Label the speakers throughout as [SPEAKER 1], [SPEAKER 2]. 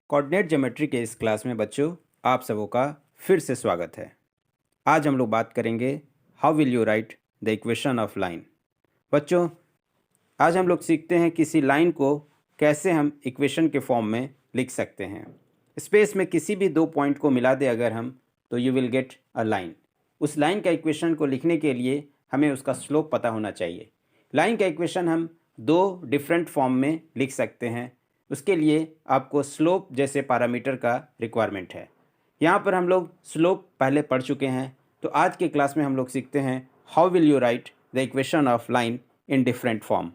[SPEAKER 1] Coordinate geometry के इस class में बच्चों आप सबों का फिर से स्वागत है। आज हम लोग बात करेंगे how will you write the equation of line. बच्चों आज हम लोग सीखते हैं किसी लाइन को कैसे हम इक्वेशन के फॉर्म में लिख सकते हैं। स्पेस में किसी भी दो पॉइंट को मिला दे अगर हम तो you will get a line. उस लाइन का इक्वेशन को लिखने के लिए हमें उसका स्लोप पता होना चाहिए। लाइन का इक्वेशन हम दो डिफरेंट फॉर्म में लिख सकते हैं। उसके लिए आपको स्लोप जैसे पैरामीटर का रिक्वायरमेंट है। यहाँ पर हम लोग स्लोप पहले पढ़ चुके हैं, तो आज के क्लास में हम लोग सीखते हैं how will you write the equation of line in different form.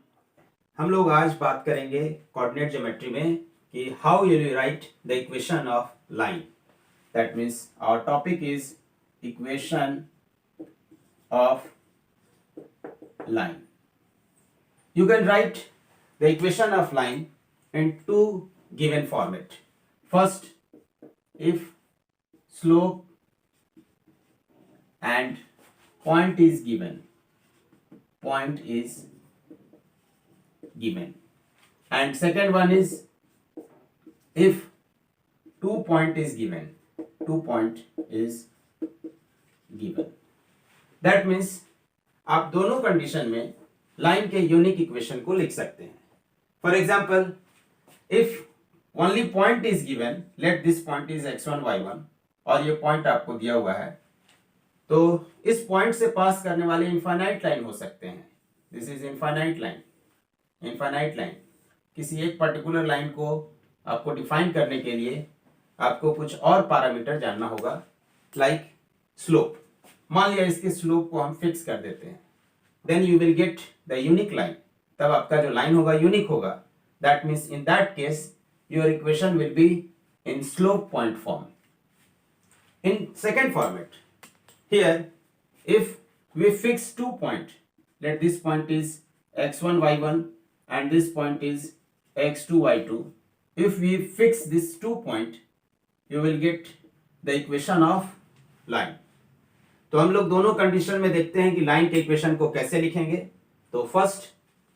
[SPEAKER 1] हम लोग आज बात करेंगे कोऑर्डिनेट ज्योमेट्री में कि how will you write the equation of line. That means our topic is equation of line. You can write the equation of line in two given format. First, if slope and point is given, and second one is if 2 point is given, that means आप दोनों condition में line के unique equation को लिख सकते हैं। For example, if only point is given, late this point is x1 y1 और ये पॉइंट आपको दिया हुआ है, तो इस पॉइंट से पास करने वाले इनफाइनाइट लाइन हो सकते हैं। This is infinite line. किसी एक पर्टिकुलर लाइन को आपको डिफाइन करने के लिए आपको कुछ और पैरामीटर जानना होगा, लाइक स्लोप। मान लिया इसके स्लोप को हम फिक्स कर देते हैं, then you will get the unique line. तब आपका जो लाइन होगा यूनिक होगा। That means in that case your equation will be in slope point form. In second format, here if we fix 2 point, let this point is x1 y1 and this point is x2 y2. If we fix this 2 point, you will get the equation of line. तो हम लोग दोनों condition में देखते हैं कि line के equation को कैसे लिखेंगे। तो first,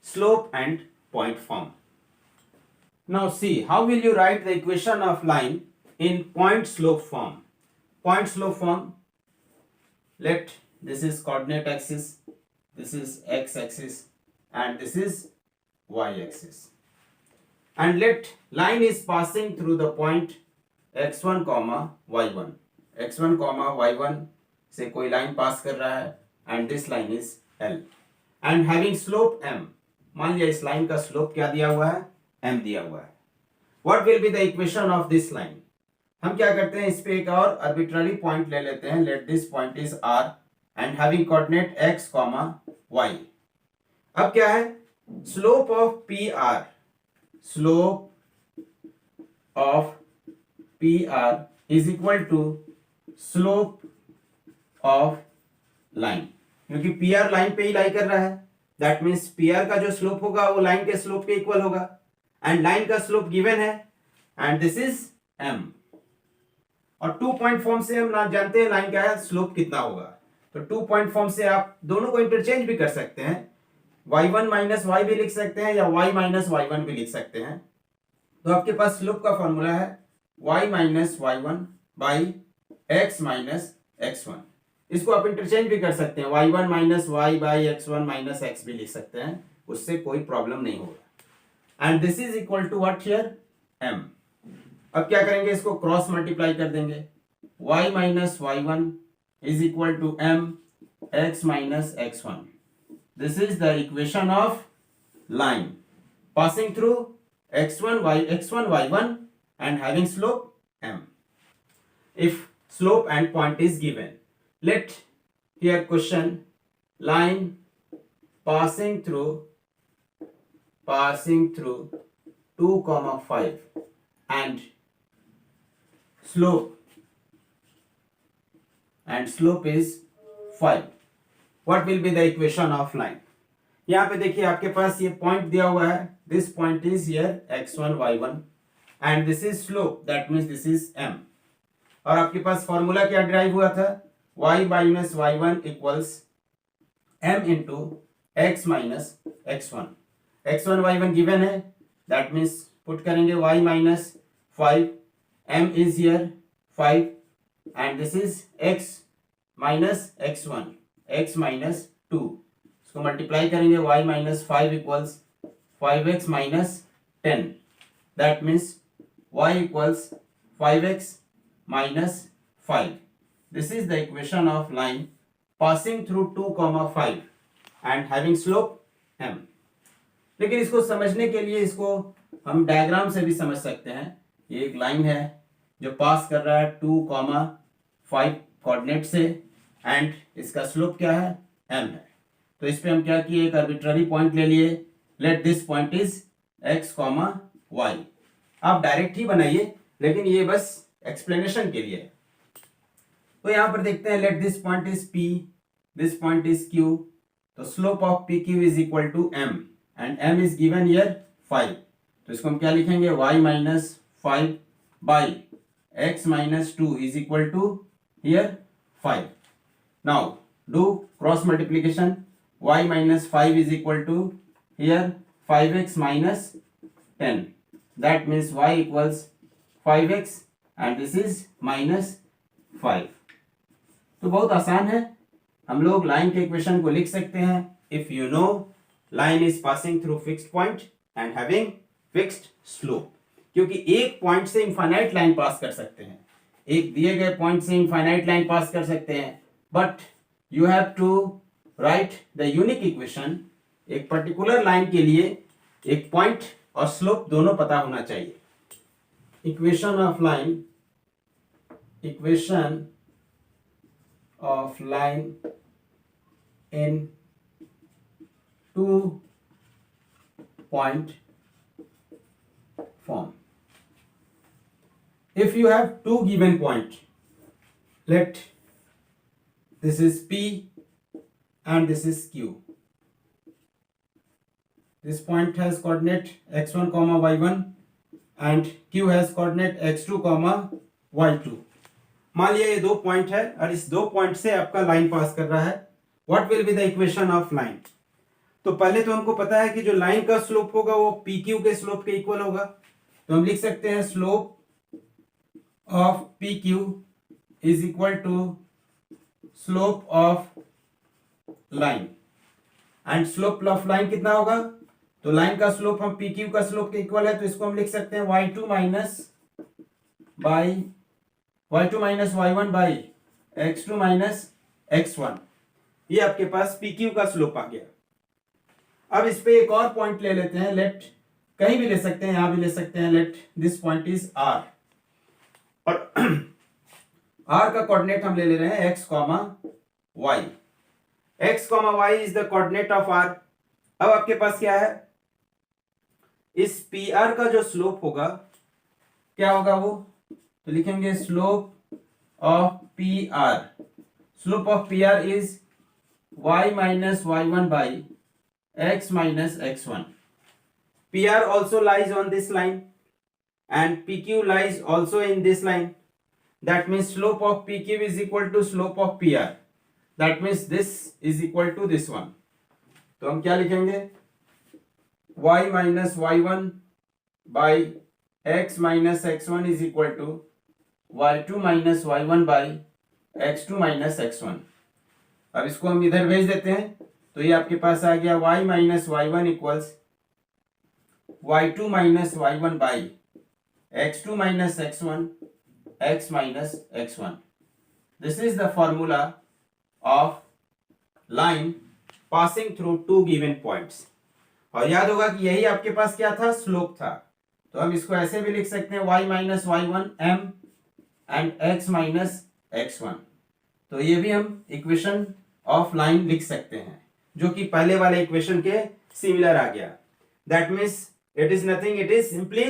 [SPEAKER 1] slope and point form. Now see how will you write the equation of line in point slope form. Point slope form, let this is coordinate axis, this is x axis and this is y axis, and let line is passing through the point x1 y1. x1 y1 से कोई line पास कर रहा है and this line is L and having slope m. मान लिया इस line का slope क्या दिया हुआ है, m दिया हुआ है। What will be the equation of this line? हम क्या करते हैं, इस पे एक और arbitrary पॉइंट ले लेते हैं, let this point is R and having coordinate x, y. अब क्या है, slope of P R is equal to slope of line, क्योंकि पी आर लाइन पे ही लाई कर रहा है। दैट मीन्स पी आर का जो स्लोप होगा वो लाइन के स्लोप के इक्वल होगा एंड लाइन का स्लोप गिवन है एंड दिस इज एम। और 2 point फॉर्म से हम जानते हैं लाइन का है स्लोप कितना होगा। तो 2 point फॉर्म से आप दोनों को इंटरचेंज भी कर सकते हैं, y1 माइनस y भी लिख सकते हैं या y माइनस y1 भी लिख सकते हैं। तो आपके पास स्लोप का फॉर्मूला है y minus y1 by x minus x1। इसको आप इंटरचेंज भी कर सकते हैं, y1 minus y by x1 minus x भी लिख सकते हैं, उससे कोई प्रॉब्लम नहीं होगा। And this is equal to what here, m। अब क्या करेंगे, इसको क्रॉस मल्टीप्लाई कर देंगे, y minus y1 is equal to m x minus x1। This is the equation of line passing through x1 y1 and having slope m. If slope and point is given, let here question, line passing through 2, 5 and slope is 5. What will be the equation of line? यहाँ पे देखिए आपके पास ये point दिया हुआ है, this point is here x1 y1 and this is slope, that means this is m. और आपके पास फॉर्मूला क्या डिराइव हुआ था, y minus y1 equals m into x minus x1 y1 given है, दैट मीन्स पुट करेंगे y minus 5 m is here 5 and this is x minus x1, x minus 2. इसको multiply करेंगे y minus 5 equals 5x minus 10. That means y equals 5x minus 5. This is the equation of line passing through 2,5 and having slope m. लेकिन इसको समझने के लिए इसको हम diagram से भी समझ सकते हैं. ये एक लाइन है जो पास कर रहा है 2,5 कोऑर्डिनेट से एंड इसका स्लोप क्या है m है. तो इस पे हम क्या किए, एक आर्बिट्ररी पॉइंट ले लिए. Late this point is x, y. आप डायरेक्ट ही बनाइए लेकिन ये बस एक्सप्लेनेशन के लिए. तो यहां पर देखते हैं let this point is p, this point is q. तो slope of P Q is equal to m and m is given here 5. तो इसको हम क्या लिखेंगे, y minus 5 by x minus 2 is equal to here 5. Now do cross multiplication. y minus 5 is equal to here 5x minus 10. That means y equals 5x and this is minus 5. तो बहुत आसान है, हम लोग लाइन के equation को लिख सकते हैं. If you know line is passing through fixed point and having fixed slope. क्योंकि एक पॉइंट से इनफाइनाइट लाइन पास कर सकते हैं, एक दिए गए पॉइंट से इनफाइनाइट लाइन पास कर सकते हैं, but you have to write the unique equation. एक पर्टिकुलर लाइन के लिए एक पॉइंट और स्लोप दोनों पता होना चाहिए. Equation of line, equation of line in 2-point form. If you have two given point, let this is P and this is Q. This point has coordinate x1, y1 and Q has coordinate x2, y2. मान लिया ये दो point है और इस दो point से आपका लाइन पास कर रहा है. What will be the equation of line. तो पहले तो हमको पता है कि जो लाइन का स्लोप होगा वो पी क्यू के स्लोप के इक्वल होगा. तो हम लिख सकते हैं slope of P Q is equal to slope of line. And slope of line कितना होगा, तो लाइन का स्लोप हम पी क्यू का स्लोप के इक्वल है, तो इसको हम लिख सकते हैं y2 minus y1 by x2 minus x1. ये आपके पास PQ का स्लोप आ गया. अब इस पे एक और पॉइंट ले लेते हैं. लेट, कहीं भी ले सकते हैं, यहां भी ले सकते हैं. Let this point is R और R का कोऑर्डिनेट हम ले रहे हैं x, y. x, y is the coordinate of R. अब आपके पास क्या है, इस PR का जो स्लोप होगा क्या होगा वो, तो लिखेंगे slope of P R. Slope of P R is y minus y1 by x minus x1. P R also lies on this line and P Q lies also in this line. That means slope of P Q is equal to slope of P R. That means this is equal to this one. तो हम क्या लिखेंगे, y minus y1 by x minus x1 is equal to y2 minus y1 by x2 minus x1. अब इसको हम इधर भेज देते हैं तो ये आपके पास आ गया y minus y1 equals y2 minus y1 by x2 minus x1 x minus x1. This is the formula of line passing through two given points. और याद होगा कि यही आपके पास क्या था, स्लोप था. तो हम इसको ऐसे भी लिख सकते हैं y minus y1 m and x minus x1. तो ये भी हम इक्वेशन ऑफ लाइन लिख सकते हैं जो कि पहले वाले इक्वेशन के सिमिलर आ गया. That means it is nothing, it is simply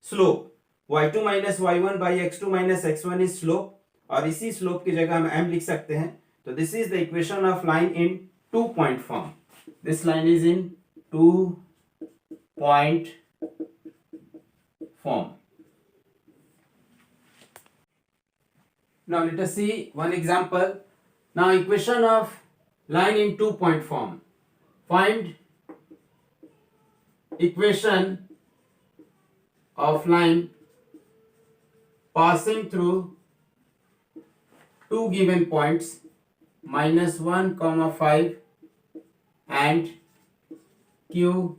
[SPEAKER 1] slope. y2 minus y1 by x2 minus x1 is slope और इसी स्लोप की जगह हम m लिख सकते हैं. तो this is the equation of line in 2-point form. This line is in 2-point form. Now let us see one example. Now equation of line in 2-point form. Find equation of line passing through two given points -1, 5 and q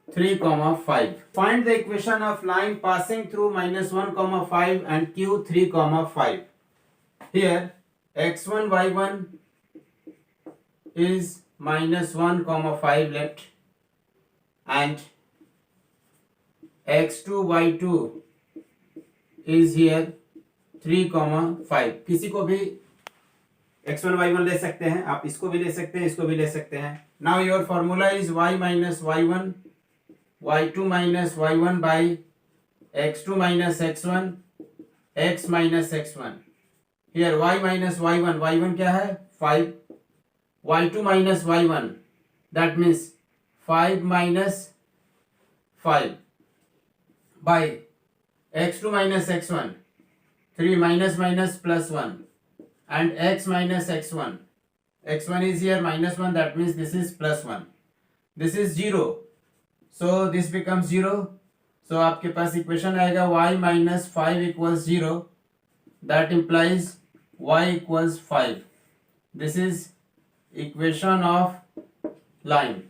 [SPEAKER 1] 3, 5. Find the equation of line passing through -1, 5 and q 3, 5. Here x1 y1 is -1, 5 left and x2 y2 is here 3, 5. किसी को भी x1 y1 ले सकते हैं, आप इसको भी ले सकते हैं, इसको भी ले सकते हैं. Now your formula is y minus y1, y2 minus y1 by x2 minus x1, x minus x1. Here y minus y1, y1 क्या है 5, y2 minus y1 that means 5 minus 5 by x2 minus x1, 3 minus minus plus 1 and x minus x1. x1 is here -1, that means this is +1. This is 0, so this becomes 0. So आपके पास equation आएगा y minus 5 equals 0. That implies y equals 5. This is equation of line.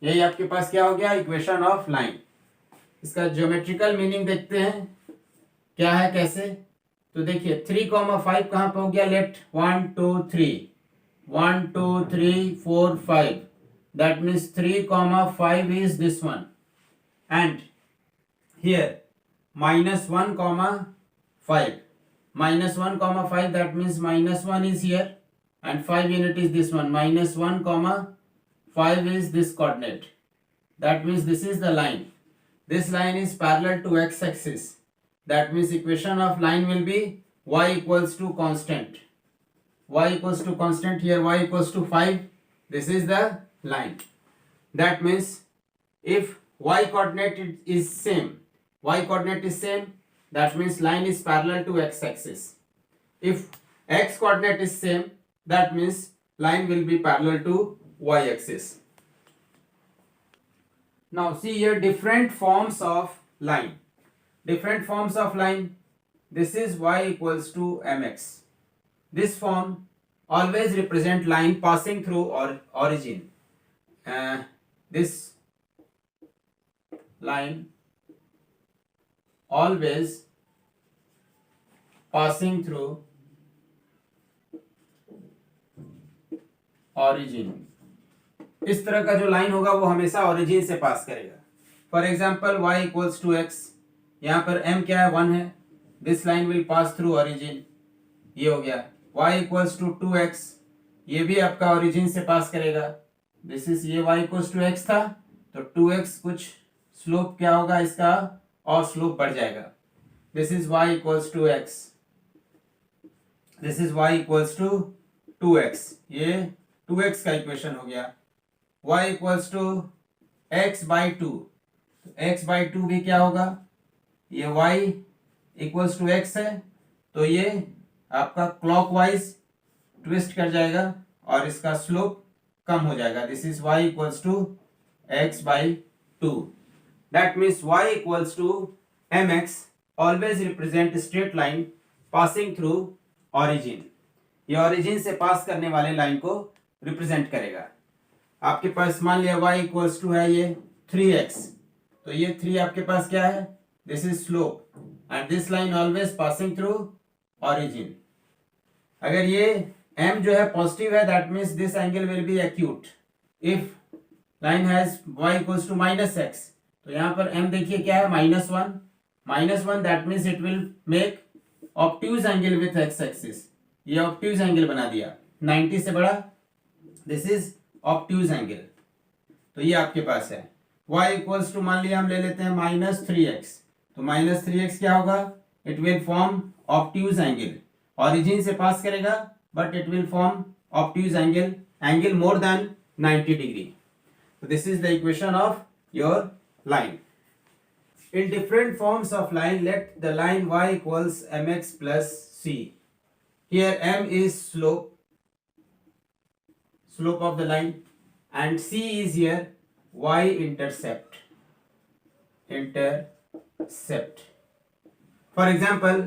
[SPEAKER 1] यही आपके पास क्या हो गया, equation of line. इसका geometrical meaning देखते हैं क्या है, कैसे. तो देखिए 3, 5 कहाँ पे हो गया, left 1 2 3, 1 2 3 4 5. That means 3, 5 is this one. And here -1, 5. -1, 5, that means -1 is here and 5 unit is this one. -1, 5 is this coordinate. That means this is the line. This line is parallel to x-axis. That means equation of line will be y equals to constant. Y equals to constant, here y equals to 5. This is the line. That means if y coordinate is same, that means line is parallel to x-axis. If x coordinate is same, that means line will be parallel to y-axis. Now see here different forms of line. This is y equals to mx. This form always represent line passing through origin. This line always passing through origin. इस तरह का जो line होगा वो हमेशा origin से पास करेगा. For example y equals to x, यहाँ पर m क्या है 1 है. This line will pass through origin. ये हो गया. y इक्वल्स टू 2x, ये भी आपका ओरिजिन से पास करेगा. दिस इज, ये y इक्वल्स टू x था तो 2x कुछ स्लोप क्या होगा इसका, और स्लोप बढ़ जाएगा. This is y equals to x, this is y equals to 2x. ये 2x का इक्वेशन हो गया. y equals to x by 2, तो x बाई 2 भी क्या होगा, ये y इक्वल्स टू x है तो ये आपका क्लॉकवाइज ट्विस्ट कर जाएगा और इसका स्लोप कम हो जाएगा. This is y equals to x by 2. That means y equals to mx always represent straight line passing through origin. ये ऑरिजिन से पास करने वाले लाइन को रिप्रेजेंट करेगा. आपके पास मान लिया y इक्वल्स टू है ये 3x, तो ये 3 आपके पास क्या है, this is slope and this line always passing through origin. अगर ये m जो है पॉजिटिव है, that means this angle will be acute. If line has y equals to -x, तो यहाँ पर m देखिए क्या है -1, that means it will make obtuse angle with x axis. ये ऑब्ट्यूज एंगल बना दिया 90 से बड़ा. This is obtuse angle. तो ये आपके पास है. y इक्वल्स टू मान लिया हम ले लेते हैं -3x, तो -3x क्या होगा, it will form obtuse angle. Origin से पास करेगा but it will form obtuse angle more than 90 degree. तो this is the equation of your line. In different forms of line, let the line y equals mx plus c. Here m is slope of the line and c is here y intercept. For example,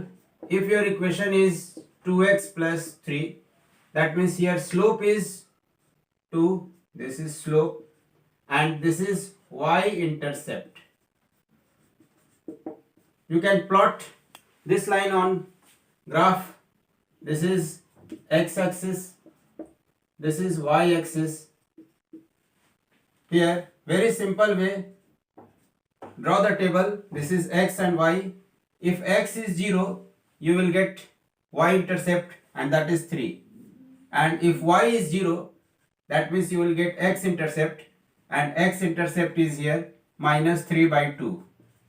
[SPEAKER 1] if your equation is 2x plus 3, that means here slope is 2, this is slope, and this is y-intercept. You can plot this line on graph. This is x-axis, this is y-axis. Here, very simple way, draw the table. This is x and y. If x is 0, you will get y-intercept, and that is 3. And if y is 0, that means you will get x-intercept, and x-intercept is here minus 3 by 2.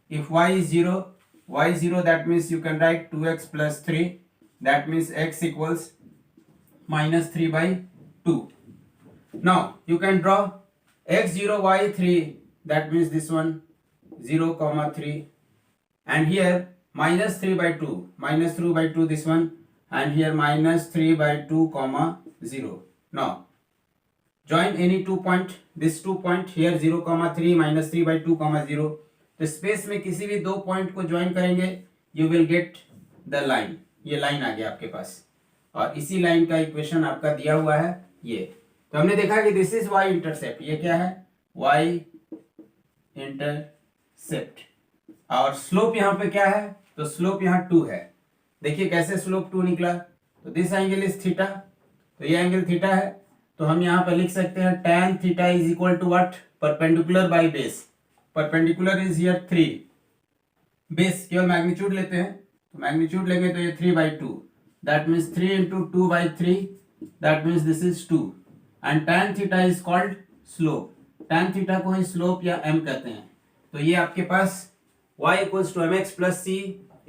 [SPEAKER 1] If y is 0, that means you can write 2x plus 3. That means x equals minus 3 by 2. Now you can draw x0, y3. That means this one 0, 3. And here minus 3 by 2. Minus 3 by 2 this one. And here minus 3 by 2, 0. Now join any 2 point. This 2 point here 0, 3, minus 3 by 2, 0. तो space में किसी भी 2 point को join करेंगे, you will get the line. ये line आ गया आपके पास, और इसी लाइन का इक्वेशन आपका दिया हुआ है ये. तो हमने देखा कि दिस इज वाई इंटरसेप्ट. ये क्या है? Y intercept. और स्लोप यहाँ पे क्या है? तो स्लोप यहाँ 2 है. देखिए कैसे स्लोप 2 निकला. तो दिस एंगल इज थीटा, तो ये एंगल थीटा है. तो हम यहाँ पे लिख सकते हैं tan theta is equal to what? Perpendicular by base. Perpendicular is here 3. Base केवल मैग्नीट्यूड लेते हैं, तो मैग्नीट्यूड लेंगे तो ये 3 by 2. That means 3 into 2 by 3. That means this is 2. And tan theta is called slope. tan theta को ही slope या m कहते हैं. तो ये आपके पास y equals to mx plus c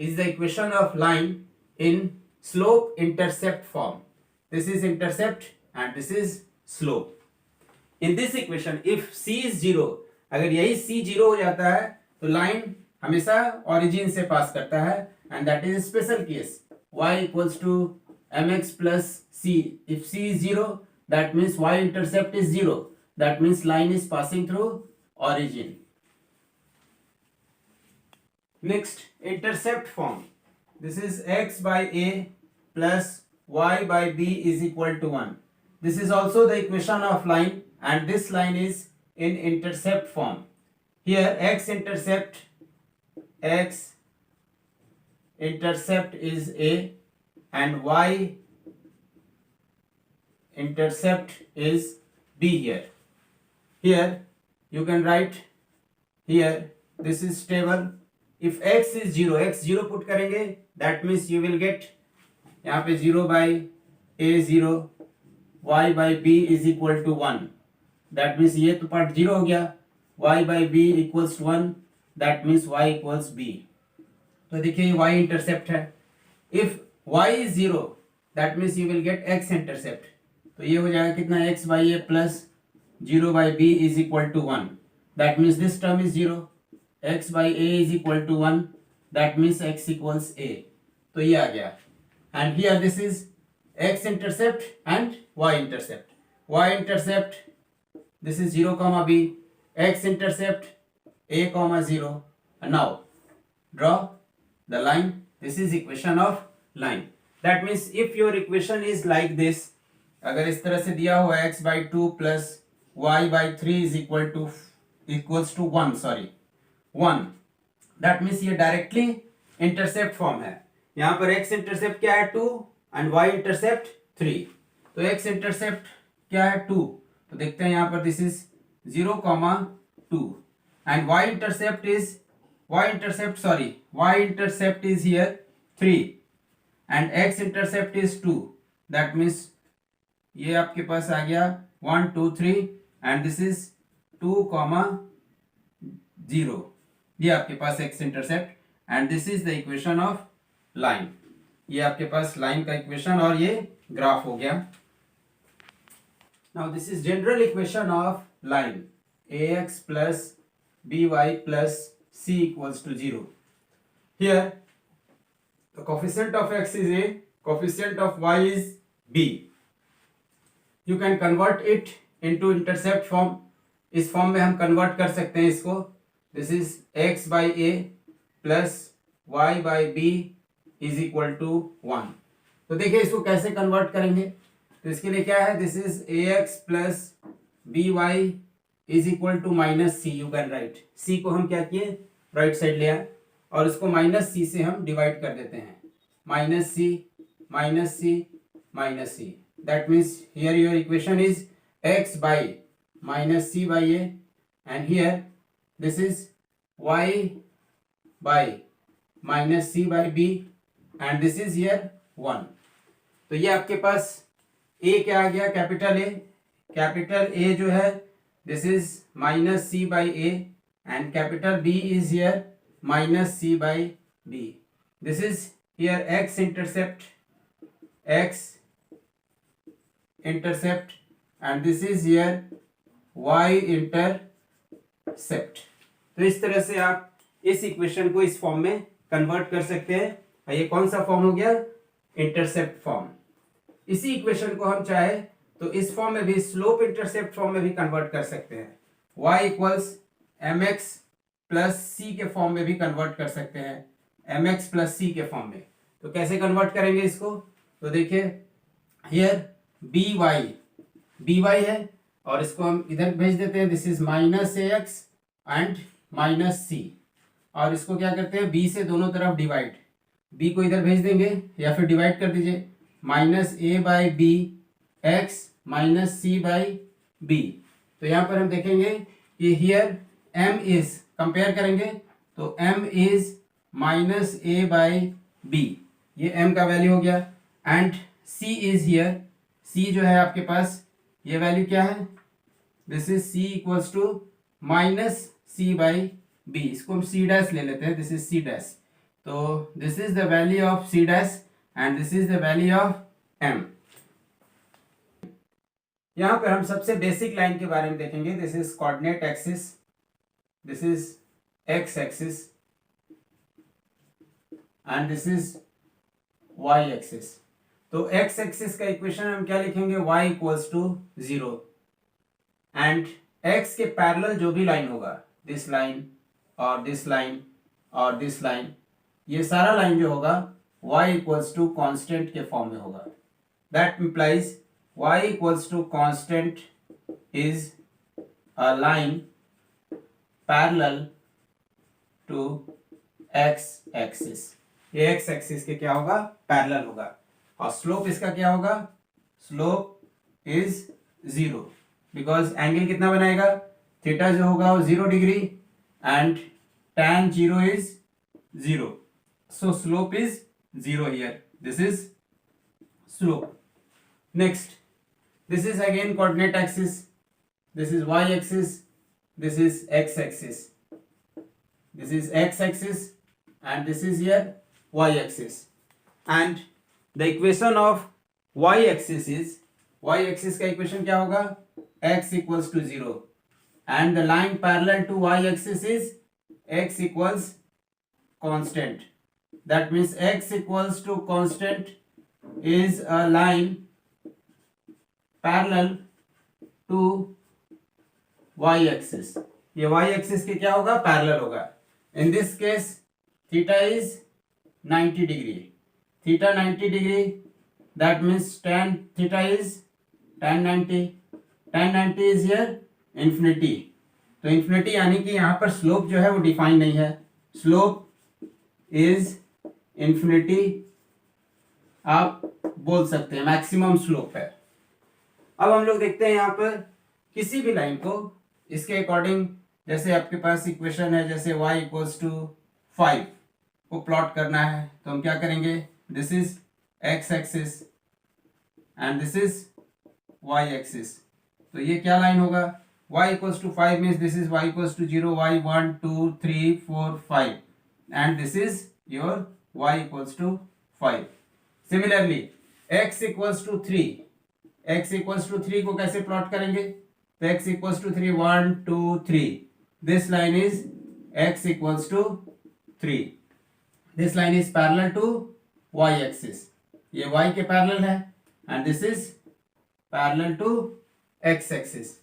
[SPEAKER 1] is the equation of line in slope intercept form. This is intercept and this is slope. In this equation, if c is 0, अगर यही c 0 हो जाता है तो लाइन हमेशा ओरिजिन से पास करता है, and that is a special case. y equals to mx plus c. If c is 0, that means y intercept is 0. That means line is passing through origin. Next, intercept form. This is x by a plus y by b is equal to 1. This is also the equation of line, and this line is in intercept form. Here x intercept is a and y intercept is b here. Here you can write here this is stable. If x is 0, x 0 put करेंगे, that means you will get यहाँ पे 0 by a 0, y by b is equal to 1. That means ये तो part 0 हो गया. y by b equals 1. That means y equals b. तो देखिए y intercept है. If y is 0, that means you will get x intercept. तो ये हो जाएगा कितना? x by a plus 0 by b is equal to 1. That means this term is 0. x by a is equal to 1. That means x equals a. तो ये आ गया. And here this is x intercept and y intercept. Y intercept, this is 0 comma b. X intercept a comma 0. And now draw the line. This is equation of line. That means if your equation is like this, अगर इस तरह से दिया हुआ x by 2 plus y by 3 is equals to 1, sorry, 1. That means ये directly intercept form है. यहाँ पर x इंटरसेप्ट क्या है? 2 एंड y इंटरसेप्ट 3. तो x इंटरसेप्ट क्या है? 2. तो देखते हैं यहाँ पर this is 0 comma 2 and y intercept is here 3 and x intercept is 2. That means ये आपके पास आ गया 1 2 3 एंड दिस इज 2 comma 0. ये आपके पास x intercept and this is the equation of line. ये आपके पास लाइन का इक्वेशन और ये ग्राफ हो गया. Now this is general equation of line. ax plus by plus c equals to 0. Here the coefficient of x is a, coefficient of y is b. You can convert it into intercept form. इस form में हम convert कर सकते हैं इसको. This is x by a plus y by B is equal to 1। तो देखिए इसको कैसे कन्वर्ट करेंगे, तो इसके लिए क्या है, this is a x plus b y is equal to minus c. You can write, c को हम क्या किए, राइट साइड लिया और इसको माइनस सी से हम डिवाइड कर देते हैं, minus C minus C minus C. That means here your equation is x by minus C by A and here this is y by minus C by B and this is here 1। तो ये आपके पास a क्या आ गया, capital A जो है this is minus C by A and capital B is here minus C by B. This is here x intercept and this is here y intercept। तो इस तरह से आप इस इक्वेशन को इस फॉर्म में कन्वर्ट कर सकते हैं और ये कौन सा फॉर्म हो गया, इंटरसेप्ट फॉर्म। इसी इक्वेशन को हम चाहे तो इस फॉर्म में भी, स्लोप इंटरसेप्ट फॉर्म में भी कन्वर्ट कर सकते हैं, y इक्वल्स mx प्लस सी के फॉर्म में भी कन्वर्ट कर सकते हैं, mx प्लस सी के फॉर्म में। तो कैसे कन्वर्ट करेंगे इसको, तो देखिए हियर by है और इसको हम इधर भेज देते हैं, this is minus a x and minus c, और इसको क्या करते हैं b से दोनों तरफ डिवाइड, b को इधर भेज देंगे या फिर डिवाइड कर दीजिए, minus A by B x minus C by B. तो यहाँ पर हम देखेंगे कि हियर m इज, कंपेयर करेंगे तो m is minus A by B, ये m का वैल्यू हो गया, and c is here, c जो है आपके पास ये वैल्यू क्या है, this is c equals to minus C by B, इसको हम c डैश ले लेते हैं, दिस इज c डैश। तो this is the value of c dash and this is the value of m। यहां पर हम सबसे बेसिक लाइन के बारे में देखेंगे, this is coordinate axis, this is x axis and this is y axis. तो x एक्सिस का इक्वेशन हम क्या लिखेंगे, y equals to 0 and x के पैरेलल जो भी लाइन होगा, दिस लाइन और दिस लाइन और दिस लाइन, ये सारा लाइन जो होगा y इक्वल्स टू कांस्टेंट के फॉर्म में होगा। That implies y equals to constant is a line parallel to x axis. ये x एक्सिस के क्या होगा, पैरेलल होगा, और स्लोप इसका क्या होगा, स्लोप इज 0 बिकॉज एंगल कितना बनाएगा, थीटा जो होगा वो 0 degree and tan 0 is 0, so slope is 0 here, this is slope. Next, this is again coordinate axis, this is y axis, this is x axis, this is x axis and this is here y axis, and the equation of y axis is, y axis का equation क्या होगा, x equals to 0 and the line parallel to y axis is x equals constant, that means x equals to constant is a line parallel to y axis. ये y axis के क्या होगा, parallel होगा। In this case theta is 90 degree, theta 90 degree, that means tan theta is tan 90, tan 90 is here infinity. तो infinity यानी कि यहाँ पर स्लोप जो है वो डिफाइन नहीं है, स्लोप इज इंफिनिटी आप बोल सकते हैं, मैक्सिमम स्लोप है। अब हम लोग देखते हैं यहाँ पर किसी भी लाइन को इसके अकॉर्डिंग, जैसे आपके पास इक्वेशन है जैसे y इक्वल्स टू 5 को प्लॉट करना है, तो हम क्या करेंगे, this is x axis and this is y axis. तो ये क्या लाइन होगा, y equals to 5 means this is y equals to 0, y 1 2 3 4 5 and this is your y equals to 5। Similarly x equals to 3, x equals to 3 को कैसे plot करेंगे, तो x equals to 3, 1 2 3, this line is x equals to 3, this line is parallel to y axis, ये y के parallel है and this is parallel to x axis।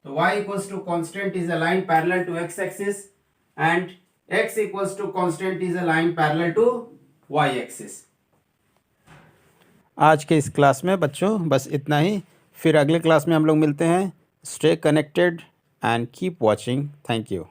[SPEAKER 1] तो y equals to constant is a line parallel to x axis and x equals to constant is a line parallel to y axis. आज के इस class में बच्चों बस इतना ही, फिर अगले क्लास में हम लोग मिलते हैं. Stay connected and keep watching. Thank you.